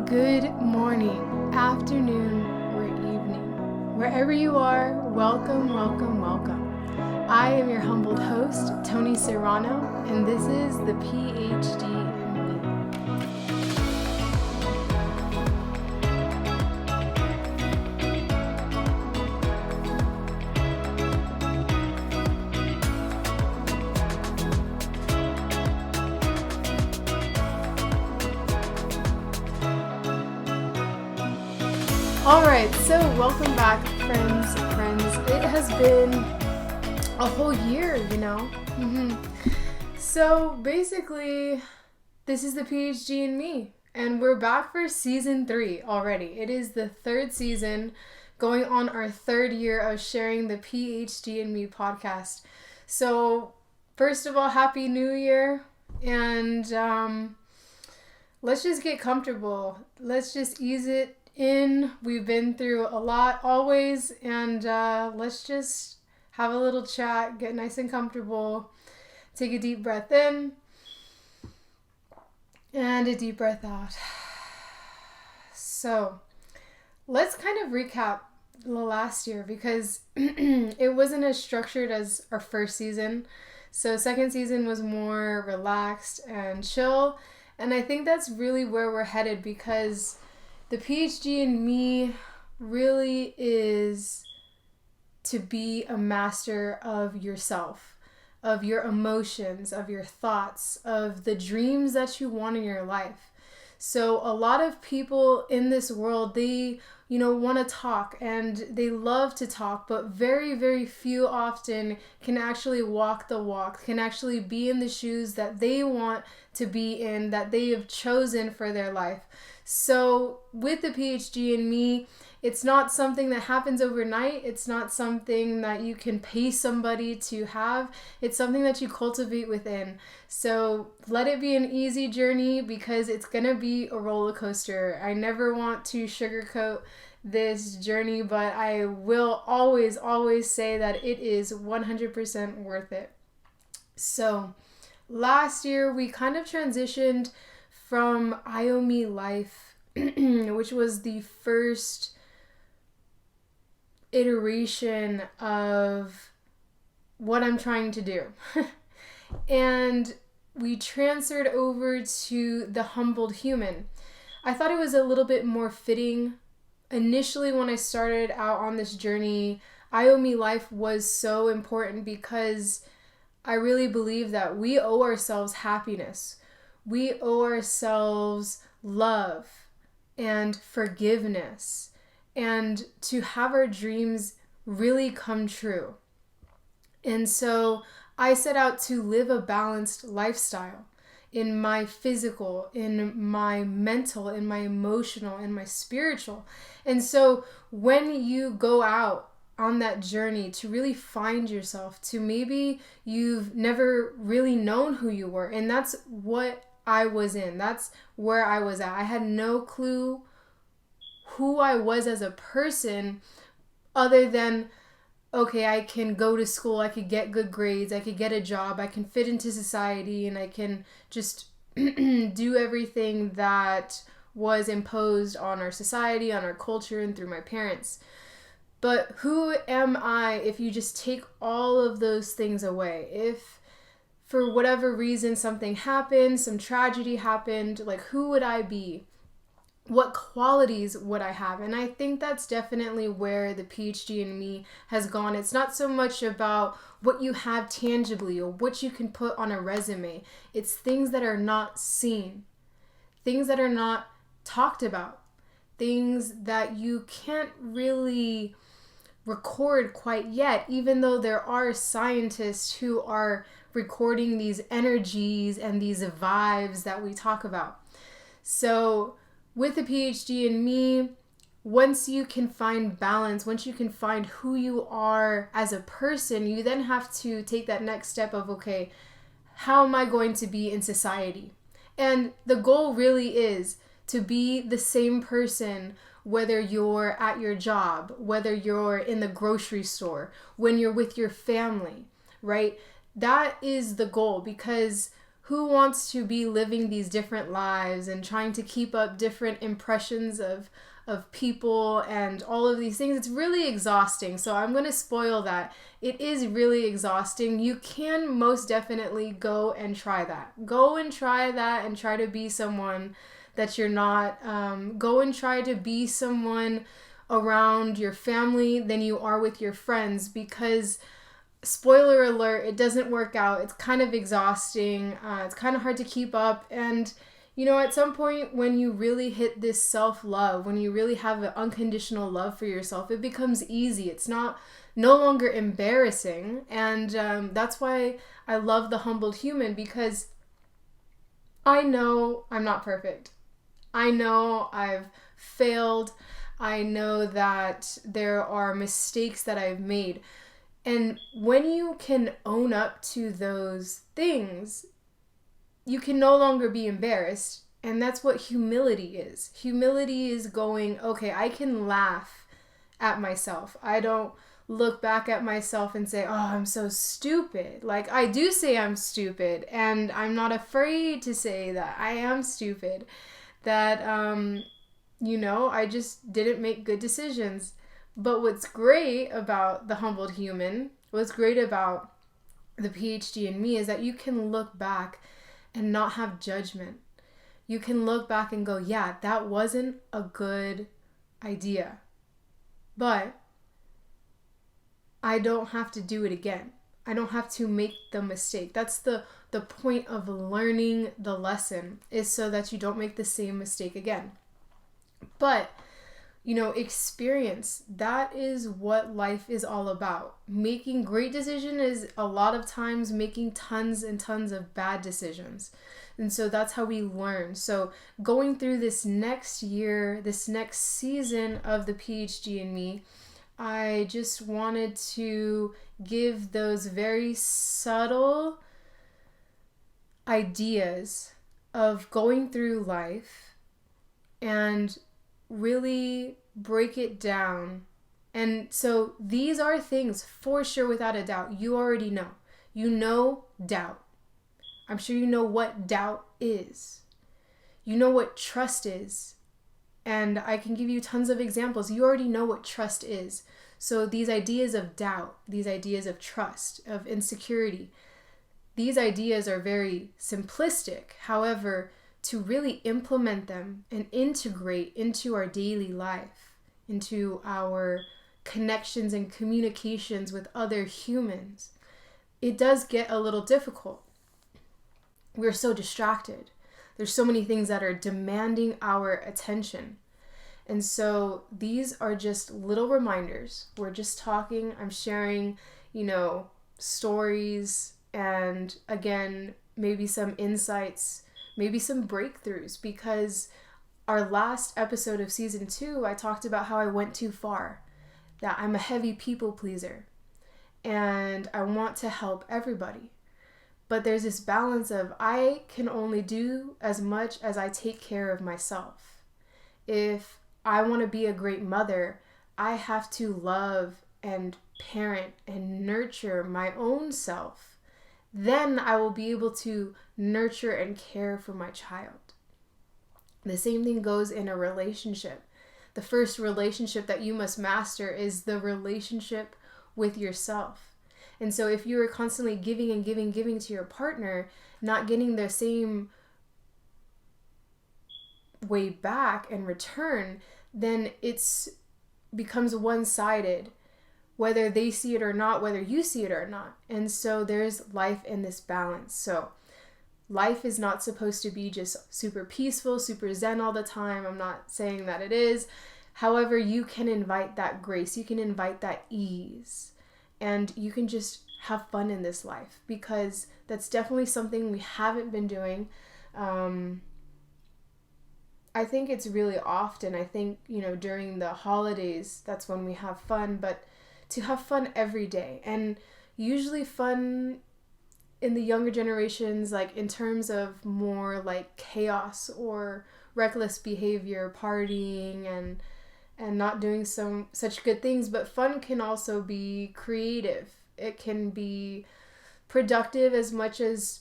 Good morning, afternoon, or evening. Wherever you are, welcome, welcome, welcome. I am your humbled host, Tony Serrano, and this is the Ph.D. in Me. Alright, so welcome back, friends. It has been a whole year, So basically, this is the Ph.D. in Me, and we're back for season 3 already. It is the 3rd season, going on our 3rd year of sharing the Ph.D. in Me podcast. So, first of all, Happy New Year, and let's just get comfortable. Let's just ease it in. We've been through a lot always, and let's just have a little chat, get nice and comfortable, take a deep breath in and a deep breath out. So let's kind of recap the last year, because it wasn't as structured as our first season. So second season was more relaxed and chill, and I think that's really where we're headed, because the Ph.D. in Me really is to be a master of yourself, of your emotions, of your thoughts, of the dreams that you want in your life. So a lot of people in this world, they, want to talk, and they love to talk, but very, very few often can actually walk the walk, can actually be in the shoes that they want to be in, that they have chosen for their life. So with the Ph.D. in Me, it's not something that happens overnight. It's not something that you can pay somebody to have. It's something that you cultivate within. So let it be an easy journey, because it's going to be a roller coaster. I never want to sugarcoat this journey, but I will always, always say that it is 100% worth it. So last year, we kind of transitioned from IOME Life, which was the first iteration of what I'm trying to do. And we transferred over to the Humbled Human. I thought it was a little bit more fitting. Initially, when I started out on this journey, IOME Life was so important, because I really believe that we owe ourselves happiness. We owe ourselves love and forgiveness, and to have our dreams really come true. And so I set out to live a balanced lifestyle in my physical, in my mental, in my emotional, in my spiritual. And so when you go out on that journey to really find yourself, to maybe you've never really known who you were, and that's what I was in. That's where I was at. I had no clue who I was as a person, other than, okay, I can go to school, I could get good grades, I could get a job, I can fit into society, and I can just do everything that was imposed on our society, on our culture, and through my parents. But who am I if you just take all of those things away? If for whatever reason something happened, some tragedy happened, like, who would I be? What qualities would I have? And I think that's definitely where the Ph.D. in Me has gone. It's not so much about what you have tangibly or what you can put on a resume. It's things that are not seen, things that are not talked about, things that you can't really record quite yet, even though there are scientists who are recording these energies and these vibes that we talk about. So with the Ph.D. in Me, once you can find balance, once you can find who you are as a person, you then have to take that next step of, okay, how am I going to be in society? And the goal really is to be the same person, whether you're at your job, whether you're in the grocery store, when you're with your family, right? That is the goal, because who wants to be living these different lives and trying to keep up different impressions of people and all of these things? It's really exhausting. So I'm going to spoil that. It is really exhausting. You can most definitely go and try that. Go and try that and try to be someone that you're not. Go and try to be someone around your family than you are with your friends, because spoiler alert, it doesn't work out. It's kind of exhausting. It's kind of hard to keep up. And, you know, at some point when you really hit this self-love, when you really have an unconditional love for yourself, it becomes easy. It's no longer embarrassing. And that's why I love The Humbled Human, because I know I'm not perfect. I know I've failed. I know that there are mistakes that I've made. And when you can own up to those things, you can no longer be embarrassed. And that's what humility is. Humility is going, okay, I can laugh at myself. I don't look back at myself and say, oh, I'm so stupid. Like, I do say I'm stupid, and I'm not afraid to say that I am stupid. That, I just didn't make good decisions. But what's great about The Humbled Human, what's great about the Ph.D. in me, is that you can look back and not have judgment. You can look back and go, yeah, that wasn't a good idea, but I don't have to do it again. I don't have to make the mistake. That's the point of learning the lesson, is so that you don't make the same mistake again. But experience, that is what life is all about. Making great decisions is a lot of times making tons and tons of bad decisions. And so that's how we learn. So going through this next year, this next season of the Ph.D. in me, I just wanted to give those very subtle ideas of going through life and really break it down. And so these are things, for sure, without a doubt, you already know. You know doubt. I'm sure you know what doubt is. You know what trust is. And I can give you tons of examples. You already know what trust is. So these ideas of doubt, these ideas of trust, of insecurity, these ideas are very simplistic. However, to really implement them and integrate into our daily life, into our connections and communications with other humans, it does get a little difficult. We're so distracted. There's so many things that are demanding our attention. And so these are just little reminders. We're just talking. I'm sharing, stories, and again, maybe some insights, maybe some breakthroughs, because our last episode of season 2, I talked about how I went too far, that I'm a heavy people pleaser, and I want to help everybody. But there's this balance of I can only do as much as I take care of myself. If I want to be a great mother, I have to love and parent and nurture my own self. Then I will be able to nurture and care for my child. The same thing goes in a relationship. The first relationship that you must master is the relationship with yourself. And so if you are constantly giving and giving to your partner, not getting the same way back and return, then it's becomes one-sided, whether they see it or not, whether you see it or not. And so there's life in this balance. So life is not supposed to be just super peaceful, super zen all the time. I'm not saying that it is. However, you can invite that grace. You can invite that ease. And you can just have fun in this life, because that's definitely something we haven't been doing. I think it's really often, during the holidays, that's when we have fun, but to have fun every day. And usually fun in the younger generations, like in terms of more like chaos or reckless behavior, partying and not doing such good things. But fun can also be creative. It can be productive as much as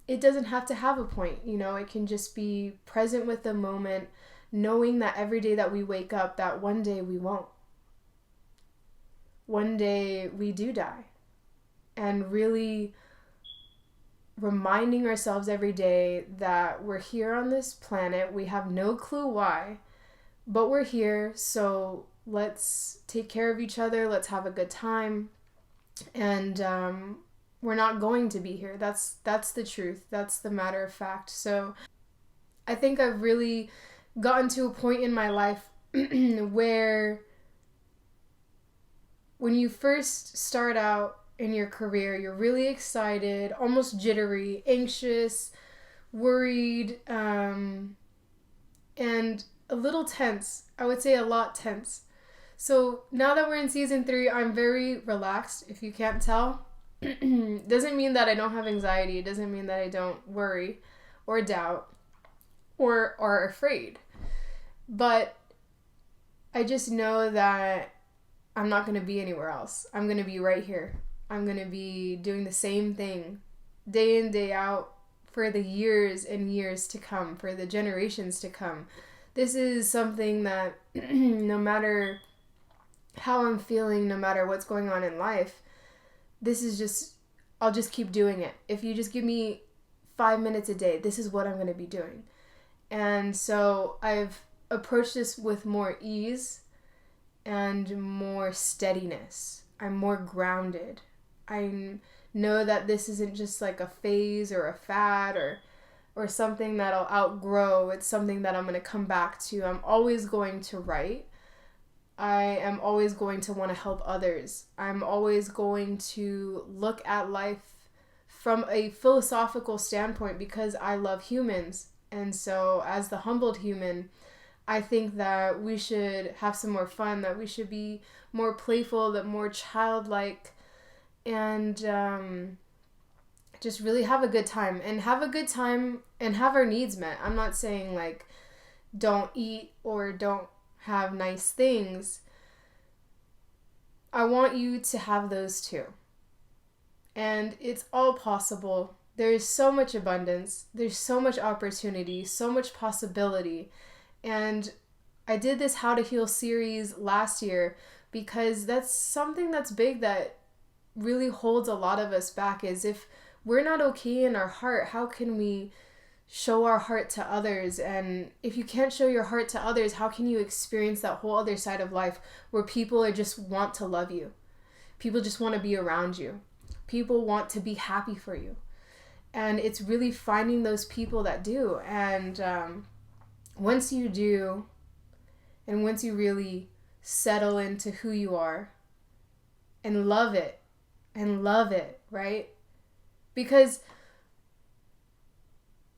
it doesn't have to have a point. It can just be present with the moment, knowing that every day that we wake up, that one day we won't. One day we do die. And really reminding ourselves every day that we're here on this planet. We have no clue why, but we're here. So let's take care of each other. Let's have a good time. And we're not going to be here. That's the truth. That's the matter of fact. So I think I've really gotten to a point in my life where when you first start out in your career, you're really excited, almost jittery, anxious, worried, and a little tense. I would say a lot tense. So now that we're in season 3, I'm very relaxed, if you can't tell. Doesn't mean that I don't have anxiety. It doesn't mean that I don't worry or doubt or are afraid. But I just know that I'm not going to be anywhere else. I'm going to be right here. I'm going to be doing the same thing day in, day out for the years and years to come, for the generations to come. This is something that no matter how I'm feeling, no matter what's going on in life, I'll just keep doing it. If you just give me 5 minutes a day, this is what I'm going to be doing. And so I've approached this with more ease and more steadiness. I'm more grounded. I know that this isn't just like a phase or a fad or something that I'll outgrow. It's something that I'm going to come back to. I'm always going to write. I am always going to want to help others. I'm always going to look at life from a philosophical standpoint because I love humans. And so as the humbled human, I think that we should have some more fun, that we should be more playful, that more childlike, and just really have a good time and have our needs met. I'm not saying like don't eat or don't have nice things. I want you to have those too. And it's all possible. There's so much abundance. There's so much opportunity, so much possibility. And I did this How to Heal series last year because that's something that's big that really holds a lot of us back, is if we're not okay in our heart, how can we show our heart to others? And if you can't show your heart to others, how can you experience that whole other side of life where people are just want to love you? People just want to be around you. People want to be happy for you. And it's really finding those people that do. And once you do, and once you really settle into who you are and love it, right? Because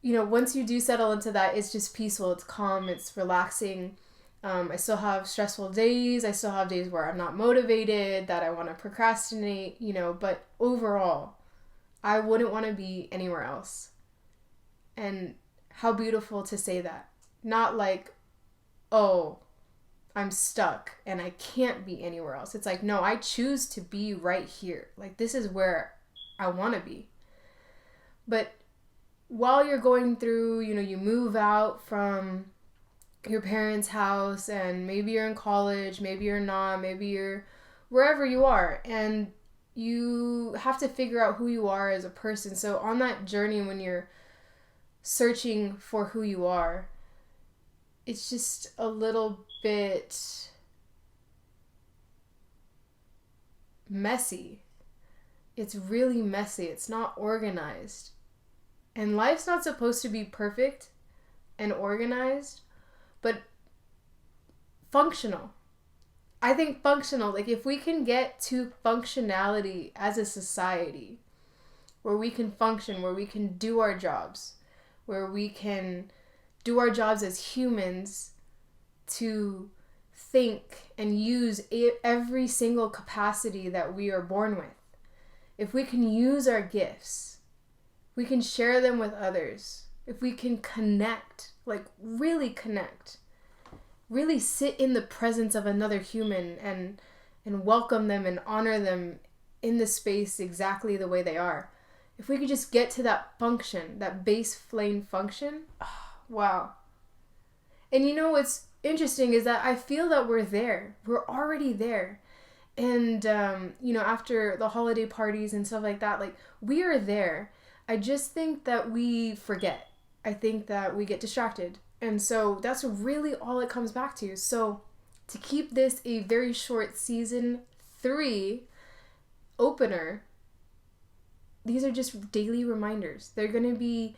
once you do settle into that, it's just peaceful, it's calm, it's relaxing. I still have stressful days. I still have days where I'm not motivated, that I want to procrastinate, but overall, I wouldn't want to be anywhere else. And how beautiful to say that. Not like, oh, I'm stuck and I can't be anywhere else. It's like, no, I choose to be right here. Like, this is where I want to be. But while you're going through, you move out from your parents' house and maybe you're in college, maybe you're not, maybe you're wherever you are, and you have to figure out who you are as a person. So on that journey, when you're searching for who you are, it's just a little bit messy. It's really messy. It's not organized. And life's not supposed to be perfect and organized, but functional. I think functional, like if we can get to functionality as a society, where we can function, where we can do our jobs, where we can do our jobs as humans to think and use every single capacity that we are born with. If we can use our gifts, we can share them with others. If we can connect, like really connect, really sit in the presence of another human and welcome them and honor them in the space exactly the way they are. If we could just get to that function, that base flame function, wow. And you know what's interesting is that I feel that we're there. We're already there. And, after the holiday parties and stuff like that, like, we are there. I just think that we forget. I think that we get distracted. And so that's really all it comes back to. So to keep this a very short season 3 opener, these are just daily reminders. They're going to be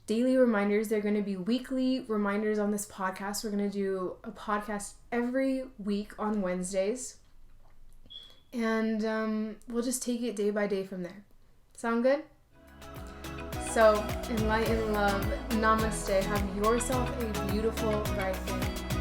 daily reminders. They're going to be weekly reminders on this podcast. We're going to do a podcast every week on Wednesdays. And we'll just take it day by day from there. Sound good? So, in light and love, namaste. Have yourself a beautiful, bright day.